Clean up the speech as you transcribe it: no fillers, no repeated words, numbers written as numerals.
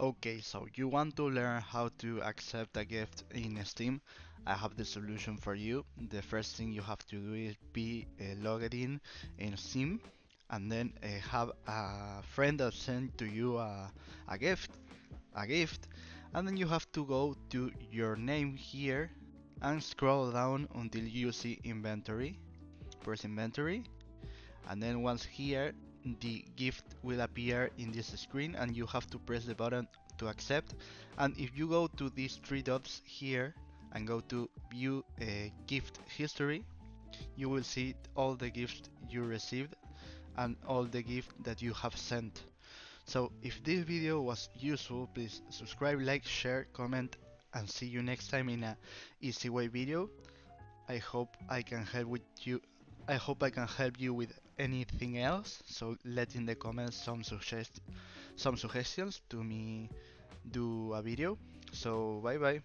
Okay, so you want to learn how to accept a gift in Steam? I have the solution for you. The first thing you have to do is be logged in Steam, and then have a friend that sent to you a gift, a gift, and then you have to go to your name here and scroll down until you see inventory. Press inventory, and then once here the gift will appear in this screen and you have to press the button to accept. And if you go to these three dots here and go to view gift history, you will see all the gifts you received and all the gifts that you have sent. So if this video was useful, please subscribe, like, share, comment, and see you next time in a easy way video. I hope I can help with you. I hope I can help you with anything else. So let in the comments some suggestions to me do a video. So bye bye.